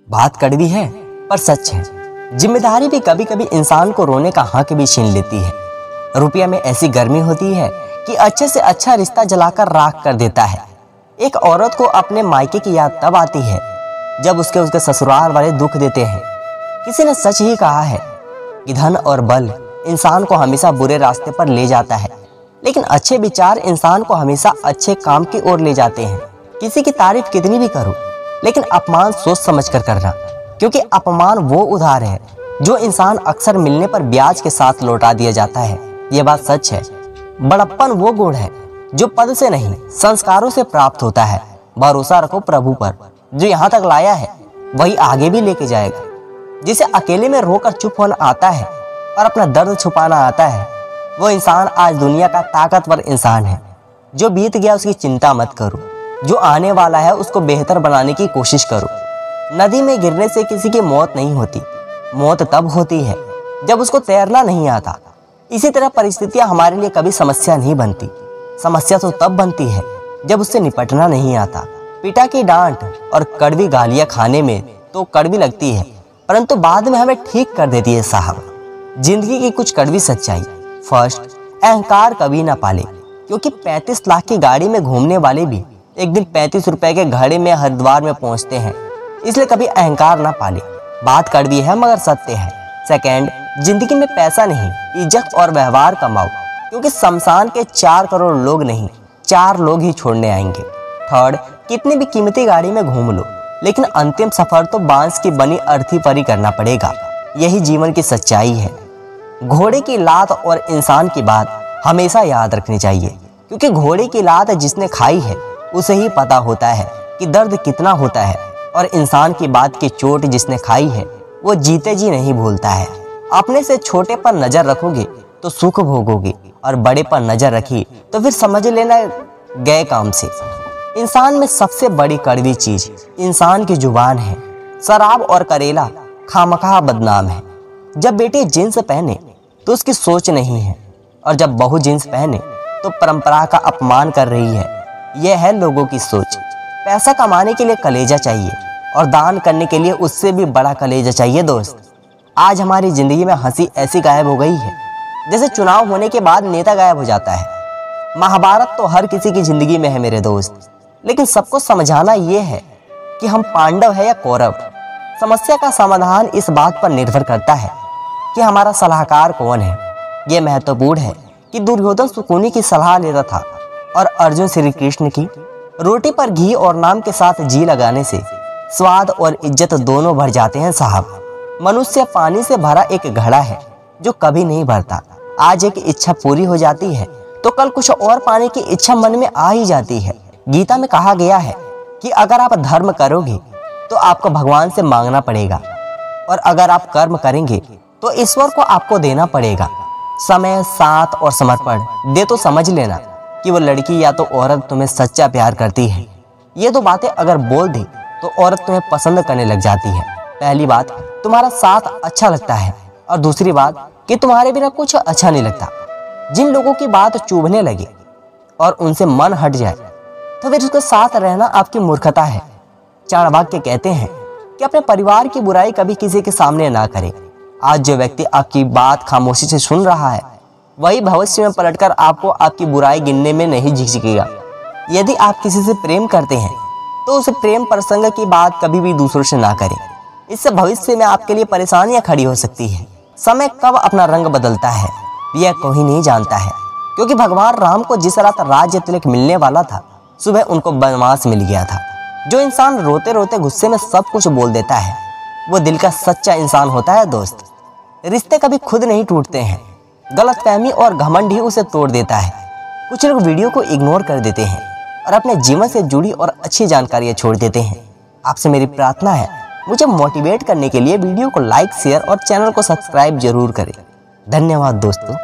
बात कड़वी है पर सच है। जिम्मेदारी भी कभी कभी इंसान को रोने का हक भी छीन लेती है। रुपया में ऐसी गर्मी होती है कि अच्छे से अच्छा रिश्ता जलाकर राख कर देता है। एक औरत को अपने मायके की याद तब आती है जब उसके ससुराल वाले दुख देते हैं। किसी ने सच ही कहा है कि धन और बल इंसान को हमेशा बुरे रास्ते पर ले जाता है, लेकिन अच्छे विचार इंसान को हमेशा अच्छे काम की ओर ले जाते हैं। किसी की तारीफ कितनी भी करो, लेकिन अपमान सोच समझ कर करना, क्योंकि अपमान वो उधार है जो इंसान अक्सर मिलने पर ब्याज के साथ लौटा दिया जाता है। ये बात सच है। बड़प्पन वो गुण है जो पद से नहीं संस्कारों से प्राप्त होता है। भरोसा रखो प्रभु पर, जो यहाँ तक लाया है वही आगे भी लेके जाएगा। जिसे अकेले में रोकर चुप होना आता है और अपना दर्द छुपाना आता है, वो इंसान आज दुनिया का ताकतवर इंसान है। जो बीत गया उसकी चिंता मत करो, जो आने वाला है उसको बेहतर बनाने की कोशिश करो। नदी में गिरने से किसी की मौत नहीं होती, मौत तब होती है जब उसको तैरना नहीं आता। इसी तरह परिस्थितियां हमारे लिए कभी समस्या नहीं बनती। समस्या तो तब बनती है जब उससे निपटना नहीं आता। पिता की डांट और कड़वी गालियां खाने में तो कड़वी लगती है, परंतु बाद में हमें ठीक कर देती है साहब। जिंदगी की कुछ कड़वी सच्चाई। फर्स्ट, अहंकार कभी ना पाले, क्योंकि 35 लाख की गाड़ी में घूमने वाले भी एक दिन 35 रुपए के घड़े में हरिद्वार में पहुंचते हैं। इसलिए कभी अहंकार ना पाले। बात कड़वी है मगर सत्य है। सेकेंड, जिंदगी में पैसा नहीं, इज्जत और व्यवहार कमाओ, क्योंकि शमशान के 4 करोड़ लोग नहीं, 4 लोग ही छोड़ने आएंगे। थर्ड, कितनी भी कीमती गाड़ी में घूम लो, लेकिन अंतिम सफर तो बांस की बनी अर्थी पर ही करना पड़ेगा। यही जीवन की सच्चाई है। घोड़े की लात और इंसान की बात हमेशा याद रखनी चाहिए, क्योंकि घोड़े की लात जिसने खाई है उसे ही पता होता है कि दर्द कितना होता है, और इंसान की बात की चोट जिसने खाई है वो जीते जी नहीं भूलता है। अपने से छोटे पर नजर रखोगे तो सुख भोगोगे, और बड़े पर नजर रखी तो फिर समझ लेना गए काम से। इंसान में सबसे बड़ी कड़वी चीज इंसान की जुबान है। शराब और करेला खामखा बदनाम है। जब बेटी जींस पहने तो उसकी सोच नहीं है, और जब बहू जींस पहने तो परंपरा का अपमान कर रही है। यह है लोगों की सोच। पैसा कमाने के लिए कलेजा चाहिए, और दान करने के लिए उससे भी बड़ा कलेजा चाहिए दोस्त। आज हमारी जिंदगी में हंसी ऐसी गायब हो गई है जैसे चुनाव होने के बाद नेता गायब हो जाता है। महाभारत तो हर किसी की जिंदगी में है मेरे दोस्त, लेकिन सबको समझाना ये है कि हम पांडव है या कौरव। समस्या का समाधान इस बात पर निर्भर करता है कि हमारा सलाहकार कौन है। यह महत्वपूर्ण है कि दुर्योधन सुकुनी की सलाह लेता था, और अर्जुन श्री कृष्ण की। रोटी पर घी और नाम के साथ जी लगाने से स्वाद और इज्जत दोनों बढ़ जाते हैं साहब। मनुष्य पानी से भरा एक घड़ा है जो कभी नहीं भरता। आज एक इच्छा पूरी हो जाती है तो कल कुछ और पाने की इच्छा मन में आ ही जाती है। गीता में कहा गया है कि अगर आप धर्म करोगे तो आपको भगवान से मांगना पड़ेगा, और अगर आप कर्म करेंगे तो ईश्वर को आपको देना पड़ेगा। समय, साथ और समर्पण दे तो समझ लेना कि वो लड़की या तो औरत तुम्हें सच्चा प्यार करती है। ये 2 बातें अगर बोल दे तो औरत तुम्हें पसंद करने लग जाती है। पहली बात, तुम्हारा साथ अच्छा लगता है, और दूसरी बात कि तुम्हारे बिना कुछ अच्छा नहीं लगता। जिन लोगों की बात चुभने लगे और उनसे मन हट जाए तो फिर उसके साथ रहना आपकी मूर्खता है। चाणक्य कहते हैं कि अपने परिवार की बुराई कभी किसी के सामने ना करें। आज जो व्यक्ति आपकी बात खामोशी से सुन रहा है, वही भविष्य में पलटकर आपको आपकी बुराई गिनने में नहीं झिझकेगा। यदि आप किसी से प्रेम करते हैं तो उस प्रेम प्रसंग की बात कभी भी दूसरों से ना करें। इससे भविष्य में आपके लिए परेशानियां खड़ी हो सकती है। समय कब अपना रंग बदलता है यह कोई नहीं जानता है, क्योंकि भगवान राम को जिस रात राज्य तिलक मिलने वाला था, सुबह उनको वनवास मिल गया था। जो इंसान रोते रोते गुस्से में सब कुछ बोल देता है, वो दिल का सच्चा इंसान होता है दोस्त। रिश्ते कभी खुद नहीं टूटते हैं, गलतफहमी और घमंड ही उसे तोड़ देता है। कुछ लोग वीडियो को इग्नोर कर देते हैं और अपने जीवन से जुड़ी और अच्छी जानकारियां छोड़ देते हैं। आपसे मेरी प्रार्थना है, मुझे मोटिवेट करने के लिए वीडियो को लाइक, शेयर और चैनल को सब्सक्राइब जरूर करें। धन्यवाद दोस्तों।